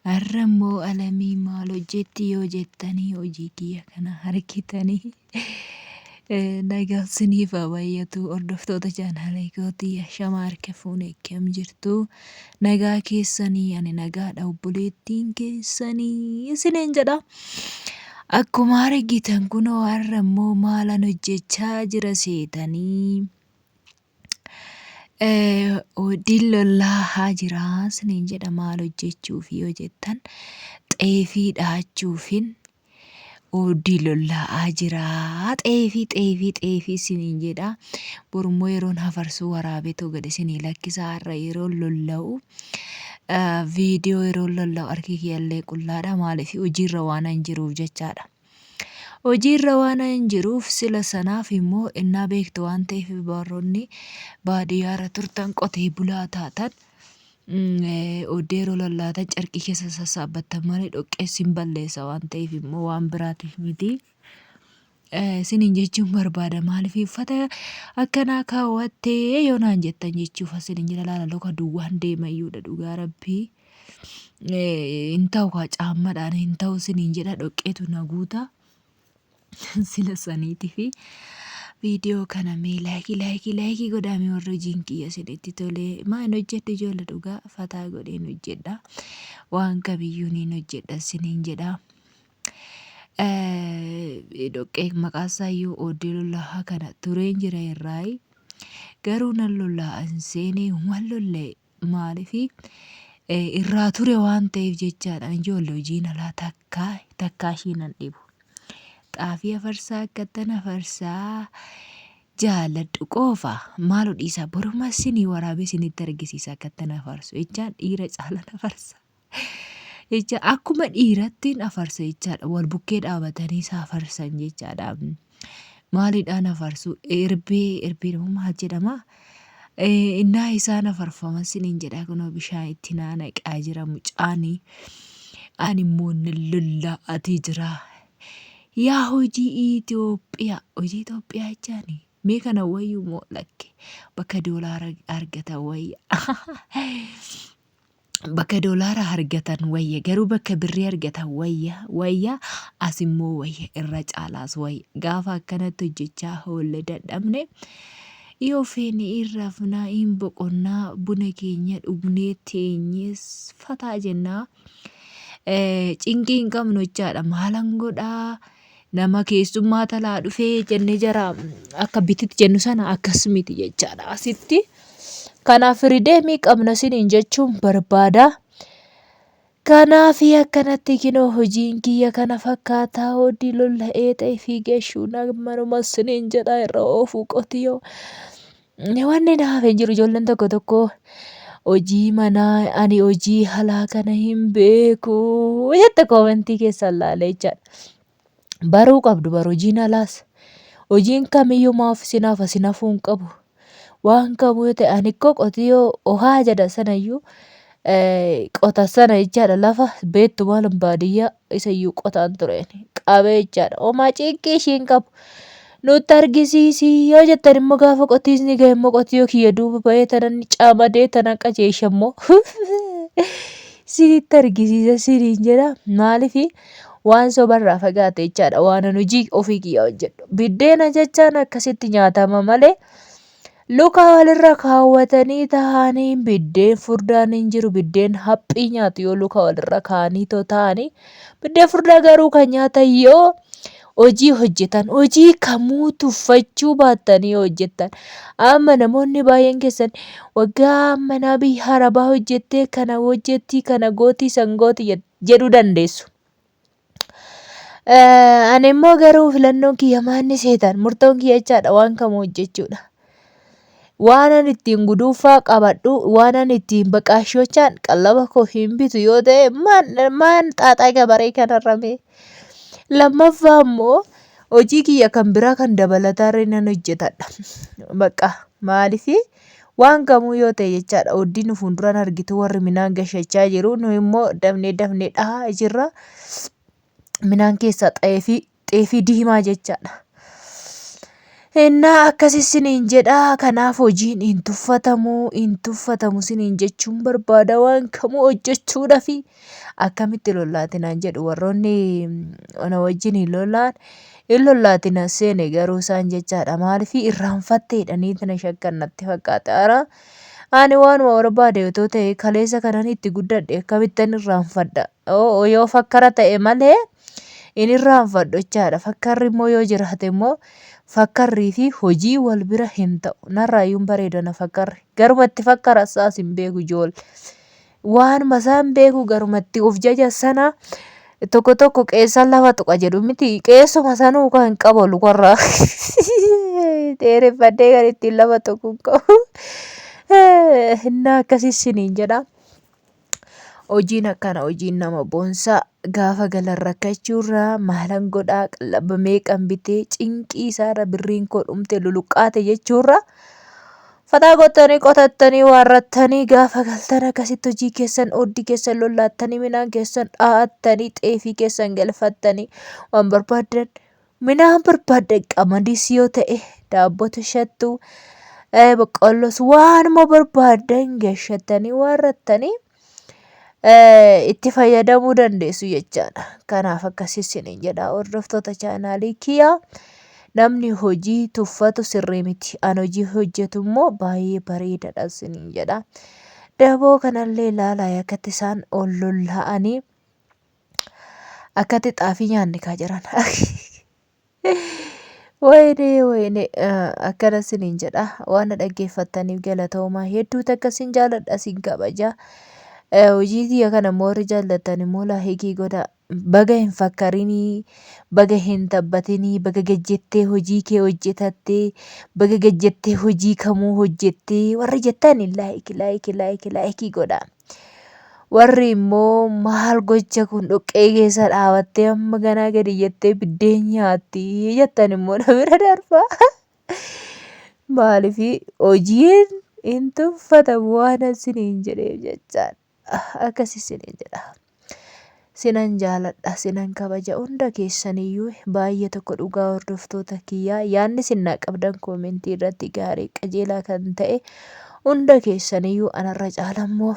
Har'ammoo alamii maal hojjetti yoo jettanii hojii kiyya kana harkitanii nagaan isiniif haa baay'atu hordoftoota chaanaalii kootii ashama harka fuunee akkam jirtu nagaa keessanii ani nagaadha obboleettiin keessanii isiniin jedha. Akkuma argitan kunoo har'ammoo maalan hojjechaa jira seetanii dillollaa jira isiniin jedha maal hojjechuuf yoo jettan xeefii dhaachuufin dillollaa jira xeefii isiniin jedha borummoo yeroon hafarsuu waraabetoo gad isinii lakkisaa har'a yeroo lolla'u viidiyoo yeroo lolla'u harki kiyyallee qullaadha maaliif hojiirra waan hin jiruuf jechaadha. Hojiirra waan hin jiruuf sila sanaaf immoo innaa beektu waan ta'eef baroonni baadiyyaarra turtan qotee bulaa taatan odeeroo lallaatan carqii keessa sassaabbattan malee dhoqqeessin balleessa waan ta'eef immoo waan biraatiif miti. Isiniin jechuun barbaada maaliif uffata akkanaa kaawwattee yoo naan jettan jechuuf isiniin jira laala loka duwwaan deemayyuudha dhugaa rabbii. Hin ta'u kaa caammadhaan hin ta'u isiniin jedha dhoqqeetu na guuta. Sila saniitii fi viidiyoo kana mee laayikii godhaame warra hojiin kiyya isinitti tolee maan hojjedhu ijoollee dhugaa fataa godheen hojjedha waan kamiyyuu niin hojjedha isiniin jedha. Dhoqqee maqaasaayyuu oddee lollaa kana tureen jira irraayi garuu nan lollaa'an seenee waan lollee maaliifi irraa ture waan ta'eef jechaadha ijoollee hojiin alaa takkaa ishiinan dhibu. Xaafii afarsaa akkattan afarsaa jaaladhu qofa maal dhiisaa boruma isinii waraabee isinitti argisiisa akkattan afarsu jechaan dhiira caalan afarsa. Jecha akkuma dhiirattiin afarsa jechaadha wal bukkee dhaabatanii isaa afarsan jechaadha. Maaliidhaan afarsu erbee maal jedhama innaa isaan afarfama isiniin jedha kunoo bishaan itti naannaqaa jira mucaanii ani immoo lollaa'atii jira. Yaa hojii Itoophiyaa jechaani mee kana wayyuu moo lakke bakka doolaara argatan wayya bakka doolaara argatan wayya garuu bakka birrii argatan wayya as immoo wayya irra caalaas wayya gaafa akkanatti hojjechaa oolle dadhabne yoo feene irraa funaa hin boqonnaa buna keenya dhugnee teenyees fataa jennaa cinqii hin qabnu jechaadha maalan godhaa. Nama keessummaa talaa dhufee jennee jara akka bititti jennu sana akkas miti jechaadha asitti. Kanaaf rideemii qabna isiniin jechuun barbaada. Kanaaf akkanatti kinoo hojiin kiyya kana fakkaataa hojii lolla'ee ta'e fiigeeshuu manuma isiniin jedha irra oofuu qotiyyoo. Wanni naaf hin jiru ijoolleen tokko hojii manaa ani hojii alaa kana hin beeku jette koomentii keessan laalee jechaadha. Baruu qabdu bara hojiin alaas hojiin kamiyyuu maaf sinaaf asinaafuu hin qabu waan qabu yoo ta'e ani koo qotiyyoo ohaa jedha sanayyuu qota sana jechaadha lafa beettu maalum baadiyyaa isayyuu qotaan tureen qabee jechaadha homaa cinqii ishiin qabu nutti argisiisii yoo jettan immoo gaafa qotiisni ga'e immoo qotiyyoo kiyya duuba ba'ee tanan caamadee tanan qajeesha immoo sinitti argisiisa siniin jedha maaliifi. Waan sobarraa fagaate jechaadha waan hojii ofii kiyya hojjedhu biddeena jechaan akkasitti nyaatama malee luka walirra kaawwatanii ta'anii biddeen furdaan hin jiru biddeen haphii nyaatu yoo luka walirra kaa'anii ta'anii biddeen furdaa garuu kan nyaatan yoo hojii hojjetan hojii kamuu tuffachuu baattanii hojjetan amma namoonni baay'een keessan waggaa manaa biyya arabaa hojjettee kana hojjettii kana gootii sangooti jedhuu dandeessu. Ani immoo garuu filannoon kiyya maanni seetan murtoon kiyya jechaadha waan kamuu hojjechuudha. Waanan ittiin guduufaa qabadhu waanan ittiin baqaashochaan qallaba koo hin bitu yoo ta'e maan xaaxaa gabaree kanarrame. Lammaffaa immoo hojii kiyya kan biraa kan dabalataa nan hojjetadha. Baqa maaliifi waan kamuu yoo ta'e jechaadha hoddii nu fuulduraan argitu warri minaan gashachaa jiru nu immoo dafnee dhahaa jirra. Minaan keessaa xeefii diimaa jechaadha. Innaa akkasi isiniin jedhaa. Kanaaf hojiin hin tuffatamu isiniin jechuun barbaada. Waan kamuu hojjechuudhaafi akkamitti lollaatinaan jedhu warroonni na wajjin hin lollaatina seene garuu isaan jechaadha. Maaliif irraanfattee jedhaniiti na shakkan natti fakkaata. Ani waanuma barbaade otoo ta'e kaleessa kanan itti guddadhe akkamittan irraanfadha. Yoo fakkara ta'e malee hin irraanfadhu jechaadha. Fakkarri immoo yoo jiraate immoo fakkarrii fi hojii wal bira hin ta'u. Narraayyuun bareedana fakkarri. Garumatti fakkara isaas hin beeku ijoollee. Waanuma isaan beeku garumatti of jaja sana tokko tokko qeessan lafa tuqa jedhu miti. Qeessuma sanuu kan qabu lukarraa. Dheereffadhee kan ittiin lafa tuqu hin qabu. Innaa akkasii isiniin jedhaa. Hojiin akkana hojiin nama boonsaa. Gaafa galan rakkachuurraa maalan godhaa qallabamee qanbitee cinqii isaarra birriin koo dhumte luluqqaate jechuurraa. Fataa qotattanii waarrattanii gaafa galtan akkasitti hojii keessan oddii keessan lollaattanii midhaan keessan dha'attanii xeefii keessan galfattanii waan barbaadan midhaan barbaadan qamadiis yoo ta'e daabbota shattuu boqqolloos waanuma barbaadan gashattanii waarrattanii itti fayyadamuu dandeessu jechaadha. Kanaaf akkasii isiniin jedhaa hordoftoota chaanaalii kiyyaa. Namni hojii tuffatu sirrii miti. An hojii hojjetu immoo baay'ee bareedaadha isiniin jedhaa. Daboo kanallee ilaalaa akkatti isaan ol lolla'anii akkatti xaafii nyaanni kaa jiran. Wayne akkana isiniin jedhaa. Waan dhaggeeffattaniif galatoomaa hedduutu akkasiin jaaladha isin kabajaa. Hojii kiyya kana immoo warri jaallatan immoo laayikii godhaa. Baga hin fakkarinii, baga hin taphatinii, baga gajjettee hojii kee hojjetattee, baga gajjettee hojii kamuu hojjettee warri jettan laayikii godhaa. Warri immoo maal gocha kun dhoqqee keessa dhaabattee amma ganaa gadi jettee biddeen nyaatti jettan immoo na bira darbaa. Maaliif hojiin hin tuffatamu waan isiniin jedheef jechaadha. Akkasii isiniin jedhaa. Sinan jaaladha sinan kabaja hunda keessaniyyuu baay'ee tokko dhugaa hordoftoota kiyyaa. Yaadni sinnaa qabdan koomentii irratti gaarii qajeelaa kan ta'e hunda keessaniyyuu anarra caalammoo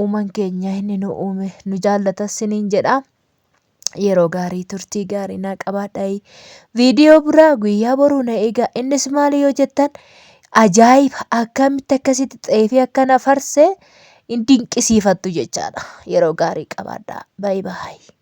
uumaan keenya inni nu uume nu jaallata isiniin jedhaa. Yeroo gaarii turtii gaarii naa qabaadhaa. Viidiyoo biraa guyyaa boruu na eegaa. Innis maali yoo jettan ajaa'iba akkamitti akkasitti xeefii akkana farsee hin dinqisiifattu jechaadha. Yeroo gaarii qabaadhaa. Baay'ee baay'ee.